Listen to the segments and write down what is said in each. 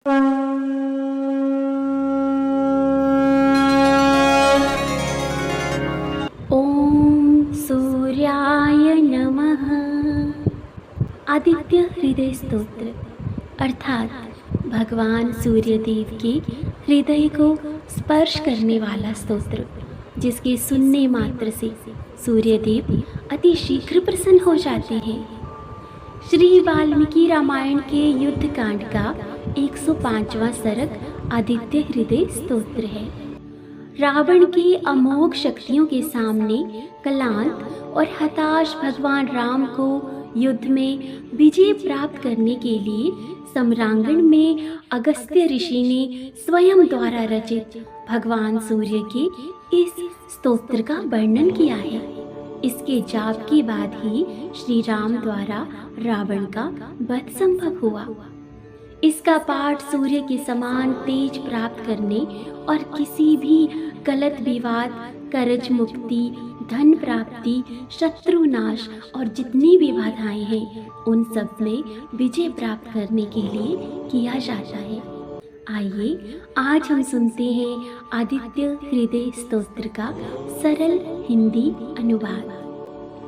ओम सूर्याय नमः। आदित्य हृदय स्तोत्र अर्थात भगवान सूर्यदेव के हृदय को स्पर्श करने वाला स्तोत्र, जिसके सुनने मात्र से सूर्यदेव अति शीघ्र प्रसन्न हो जाते हैं। श्री वाल्मीकि रामायण के युद्ध कांड का 105वां सर्ग आदित्य हृदय स्तोत्र है। रावण की अमोघ शक्तियों के सामने क्लांत और हताश भगवान राम को युद्ध में विजय प्राप्त करने के लिए सम्रांगण में अगस्त्य ऋषि ने स्वयं द्वारा रचित भगवान सूर्य के इस स्तोत्र का वर्णन किया है। इसके जाप के बाद ही श्री राम द्वारा रावण का वध संभव हुआ। इसका पाठ सूर्य के समान तेज प्राप्त करने और किसी भी गलत विवाद, कर्ज मुक्ति, धन प्राप्ति, शत्रु नाश और जितनी भी बाधाएं हैं उन सब में विजय प्राप्त करने के लिए किया जाता है। आइए आज हम सुनते हैं आदित्य हृदय स्तोत्र का सरल हिंदी अनुवाद।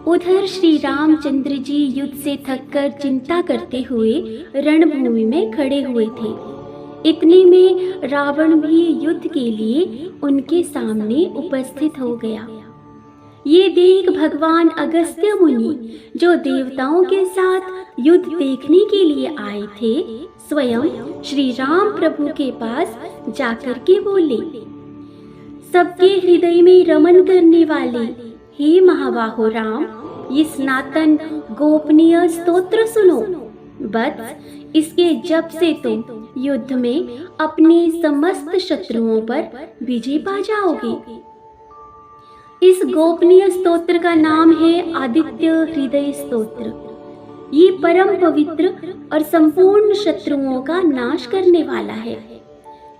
उधर श्री रामचंद्र जी युद्ध से थककर चिंता करते हुए रणभूमि में खड़े हुए थे। इतने में रावण भी युद्ध के लिए उनके सामने उपस्थित हो गया। ये देख भगवान अगस्त्य मुनि, जो देवताओं के साथ युद्ध देखने के लिए आए थे, स्वयं श्री राम प्रभु के पास जाकर के बोले, सबके हृदय में रमन करने वाले हे महाबाहो राम, ये सनातन गोपनीय स्तोत्र सुनो। बस इसके जप से तुम युद्ध में अपने समस्त शत्रुओं पर विजय पा जाओगे। इस गोपनीय स्तोत्र का नाम है आदित्य हृदय स्तोत्र। ये परम पवित्र और संपूर्ण शत्रुओं का नाश करने वाला है।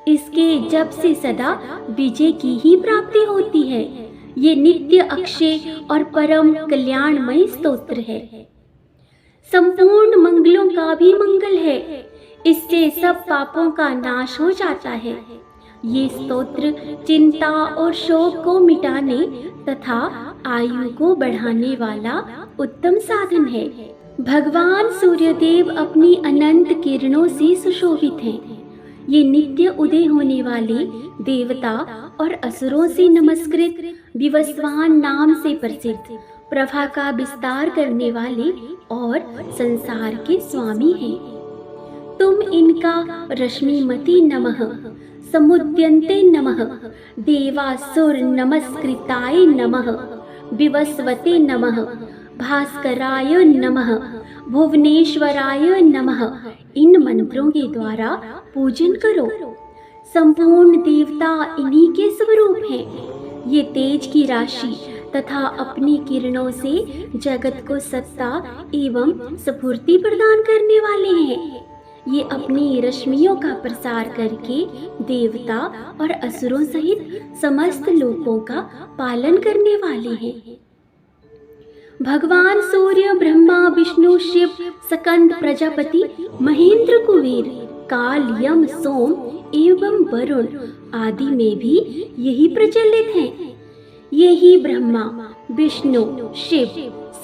इसके जप से सदा विजय की ही प्राप्ति होती है। ये नित्य अक्षय और परम कल्याणमय स्तोत्र है। संपूर्ण मंगलों का भी मंगल है। इससे सब पापों का नाश हो जाता है। ये स्तोत्र चिंता और शोक को मिटाने तथा आयु को बढ़ाने वाला उत्तम साधन है। भगवान सूर्यदेव अपनी अनंत किरणों से सुशोभित हैं। ये नित्य उदय होने वाले देवता और असुरों से नमस्कृत विवस्वान नाम से प्रसिद्ध प्रभा का विस्तार करने वाले और संसार के स्वामी हैं। तुम इनका रश्मिमती नमः, समुद्यन्ते नमः, देवासुर नमस्कृताय नमः, विवस्वते नमः, भास्कराय नमः, भुवनेश्वराय नमः, इन मंत्रों के द्वारा पूजन करो। संपूर्ण देवता इन्हीं के स्वरूप हैं। ये तेज की राशि तथा अपनी किरणों से जगत को सत्ता एवं स्फूर्ति प्रदान करने वाले हैं। ये अपनी रश्मियों का प्रसार करके देवता और असुरों सहित समस्त लोकों का पालन करने वाले हैं। भगवान सूर्य, ब्रह्मा, विष्णु, शिव, स्कंद, प्रजापति, महेंद्र, कुबेर, काल, यम, सोम एवं वरुण आदि में भी यही प्रचलित हैं। यही ब्रह्मा, विष्णु, शिव,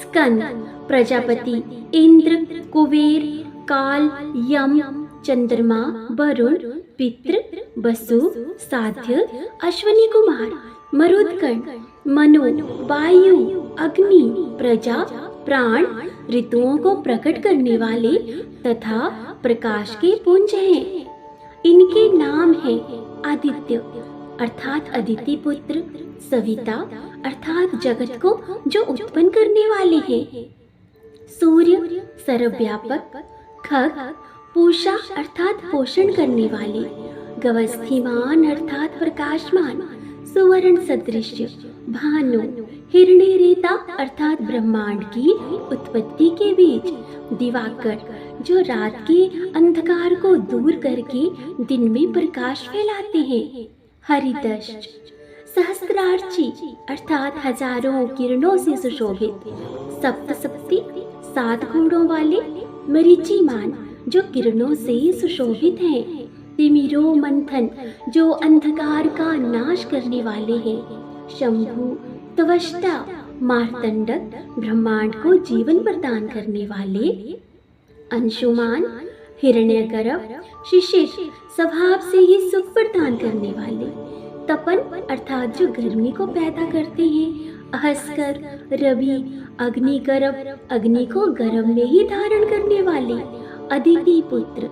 स्कंद, प्रजापति, इंद्र, कुबेर, काल, यम, चंद्रमा, वरुण, पितृ, वसु, साध्य, अश्विनी कुमार, मरुदगण, मनु, वायु, अग्नि, प्रजा, प्राण, ऋतुओं को प्रकट करने वाले तथा प्रकाश के पुंज हैं। इनके नाम है आदित्य अर्थात अदिति पुत्र, सविता अर्थात जगत को जो उत्पन्न करने वाले हैं, सूर्य सर्वव्यापक, खग पूषा अर्थात पोषण करने वाले, गवस्थिमान अर्थात प्रकाशमान, सुवर्ण सदृश, भानु, हिरण्यरेता अर्थात ब्रह्मांड की उत्पत्ति के बीच, दिवाकर जो रात के अंधकार को दूर करके दिन में प्रकाश फैलाते हैं, हरिदष्ट, सहस्त्रार्ची अर्थात हजारों किरणों से सुशोभित, सप्तसप्ती 7 घोड़ों वाले, मरीचिमान जो किरणों से सुशोभित हैं, तिमिरो मंथन जो अंधकार का नाश करने वाले हैं, शंभु त्वष्टा मार्तंडक ब्रह्मांड को जीवन प्रदान करने वाले, अंशुमान हिरण्यगर्भ शिशिर स्वभाव से ही सुख प्रदान करने वाले, तपन अर्थात जो गर्मी को पैदा करते हैं, अहस्कर रवि अग्निगर्भ अग्नि को गर्भ में ही धारण करने वाले, अदिति पुत्र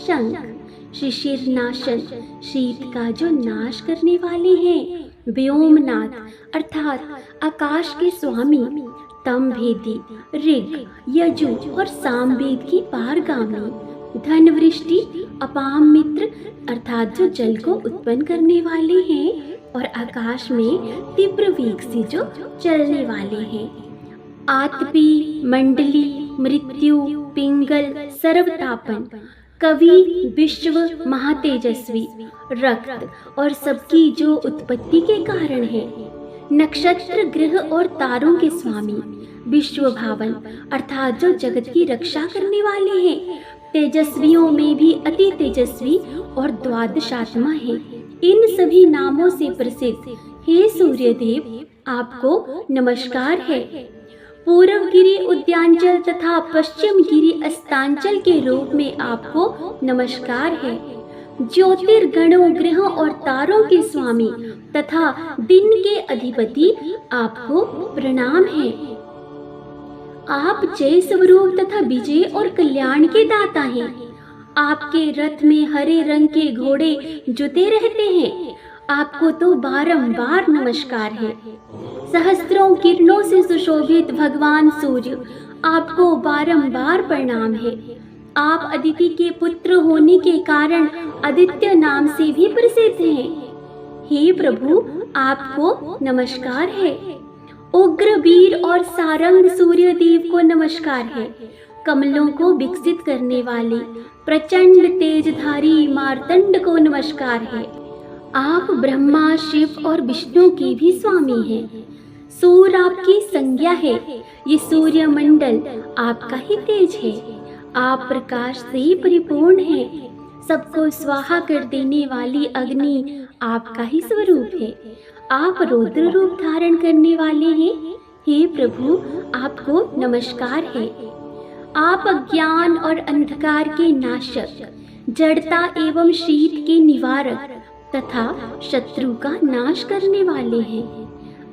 शंख शिशिर नाशन शीत का जो नाश करने वाले हैं, व्योमनाथ अर्थात आकाश के स्वामी, तमभेदी ऋग यजु और सामवेद की पारगामी, धनवृष्टि अपाम मित्र अर्थात जो जल को उत्पन्न करने वाले हैं और आकाश में तीव्र वेग से जो चलने वाले हैं, आतपी मंडली मृत्यु पिंगल सर्वतापन, कवि विश्व महातेजस्वी रक्त और सबकी जो उत्पत्ति के कारण है, नक्षत्र ग्रह और तारों के स्वामी, विश्व भावन अर्थात जो जगत की रक्षा करने वाले हैं, तेजस्वियों में भी अति तेजस्वी और द्वादशात्मा है। इन सभी नामों से प्रसिद्ध हे सूर्यदेव आपको नमस्कार है। पूर्व गिरि उद्यांचल तथा पश्चिम गिरि अस्तांचल के रूप में आपको नमस्कार है। ज्योतिर्गणों ग्रहों और तारों के स्वामी तथा दिन के अधिपति आपको प्रणाम है। आप जय स्वरूप तथा विजय और कल्याण के दाता हैं। आपके रथ में हरे रंग के घोड़े जुते रहते हैं। आपको तो बारंबार नमस्कार है। सहस्त्रों किरणों से सुशोभित भगवान सूर्य आपको बारंबार प्रणाम है। आप अदिति के पुत्र होने के कारण आदित्य नाम से भी प्रसिद्ध हैं। हे प्रभु आपको नमस्कार है। उग्र वीर और सारंग सूर्य देव को नमस्कार है। कमलों को विकसित करने वाले प्रचंड तेजधारी मार्तंड को नमस्कार है। आप ब्रह्मा शिव और विष्णु के भी स्वामी हैं। सूर्य आपकी संज्ञा है। ये सूर्य मंडल आपका ही तेज है। आप प्रकाश से परिपूर्ण हैं। सबको स्वाहा कर देने वाली अग्नि आपका ही स्वरूप है। आप रौद्र रूप धारण करने वाले हैं। हे प्रभु आपको नमस्कार है। आप अज्ञान और अंधकार के नाशक, जड़ता एवं शीत के निवारक तथा शत्रु का नाश करने वाले हैं।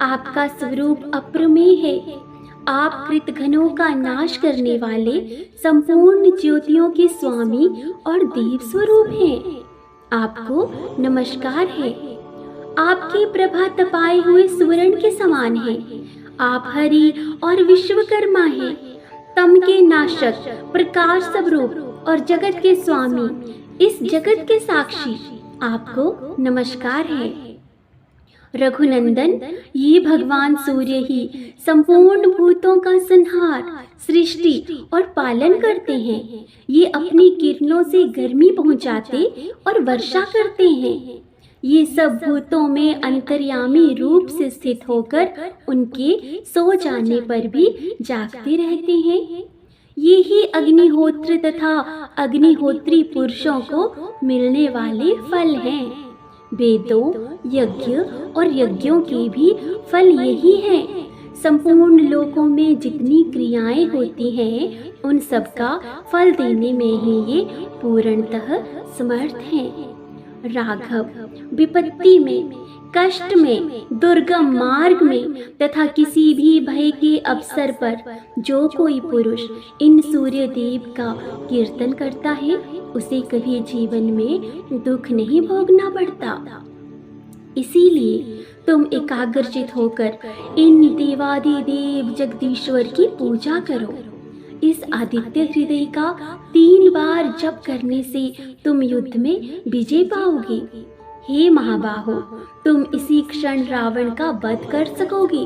आपका स्वरूप अप्रमेय है। आप कृतघ्नों का नाश करने वाले संपूर्ण ज्योतियों के स्वामी और देव स्वरूप हैं। आपको नमस्कार है। आपकी प्रभा तपाए हुए सुवर्ण के समान है। आप हरि और विश्वकर्मा हैं। तम के नाशक, प्रकाश स्वरूप और जगत के स्वामी, इस जगत के साक्षी आपको नमस्कार है। रघुनंदन ये भगवान सूर्य ही संपूर्ण भूतों का संहार, सृष्टि और पालन करते हैं। ये अपनी किरणों से गर्मी पहुंचाते और वर्षा करते हैं। ये सब भूतों में अंतर्यामी रूप से स्थित होकर उनके सो जाने पर भी जागते रहते हैं। ये ही अग्निहोत्र तथा अग्निहोत्री पुरुषों को मिलने वाले फल हैं। वेदों, यज्ञ और यज्ञों के भी फल यही हैं। संपूर्ण लोकों में जितनी क्रियाएं होती हैं, उन सब का फल देने में ही ये पूर्णतः समर्थ हैं। राघव विपत्ति में, कष्ट में, दुर्गम मार्ग में तथा किसी भी भय के अवसर पर जो कोई पुरुष इन सूर्य देव का कीर्तन करता है, उसे कभी जीवन में दुख नहीं भोगना पड़ता। इसीलिए तुम एकाग्रचित होकर इन देवादिदेव जगदीश्वर की पूजा करो। इस आदित्य हृदय का 3 बार जप करने से तुम युद्ध में विजय पाओगे। हे महाबाहो, तुम इसी क्षण रावण का वध कर सकोगे।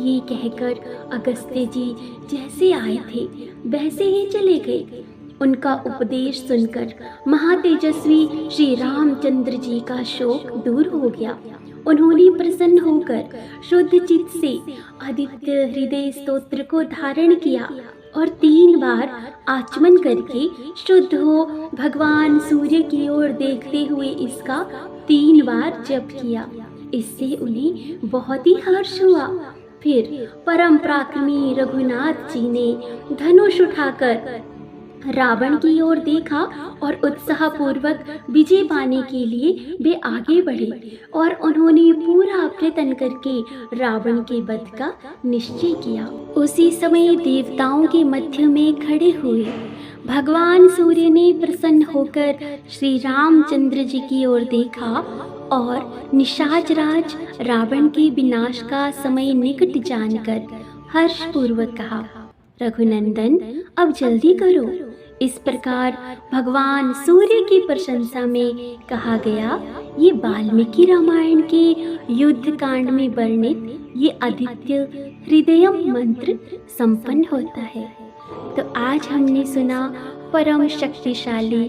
ये कहकर अगस्त्य जी जैसे आए थे वैसे ही चले गए। उनका उपदेश सुनकर महातेजस्वी श्री रामचंद्र जी का शोक दूर हो गया। उन्होंने प्रसन्न होकर शुद्ध चित्त से आदित्य हृदय स्तोत्र को धारण किया और 3 बार आचमन करके शुद्ध हो भगवान सूर्य की ओर देखते हुए इसका 3 बार जप किया। इससे उन्हें बहुत ही हर्ष हुआ। फिर परम पराक्रमी रघुनाथ जी ने धनुष उठाकर रावण की ओर देखा और उत्साहपूर्वक विजय पाने के लिए वे आगे बढ़े और उन्होंने पूरा प्रयत्न करके रावण के वध का निश्चय किया। उसी समय देवताओं के मध्य में खड़े हुए भगवान सूर्य ने प्रसन्न होकर श्री रामचंद्र जी की ओर देखा और निशाच राज रावण के विनाश का समय निकट जानकर हर्षपूर्वक कहा, रघुनंदन अब जल्दी करो। इस प्रकार भगवान सूर्य की प्रशंसा में कहा गया। ये वाल्मीकि रामायण के युद्ध कांड में वर्णित ये आदित्य हृदयम मंत्र संपन्न होता है। तो आज हमने सुना परम शक्तिशाली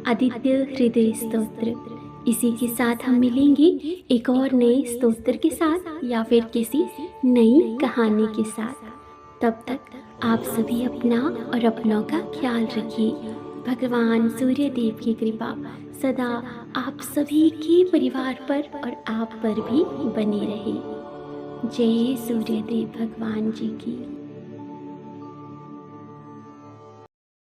आदित्य हृदय स्तोत्र। इसी के साथ हम मिलेंगे एक और नए स्तोत्र के साथ या फिर किसी नई कहानी के साथ। तब तक आप सभी अपना और अपनों का ख्याल रखिए। भगवान सूर्य देव की कृपा सदा आप सभी के परिवार पर और आप पर भी बनी रहे। जय सूर्य देव भगवान जी की।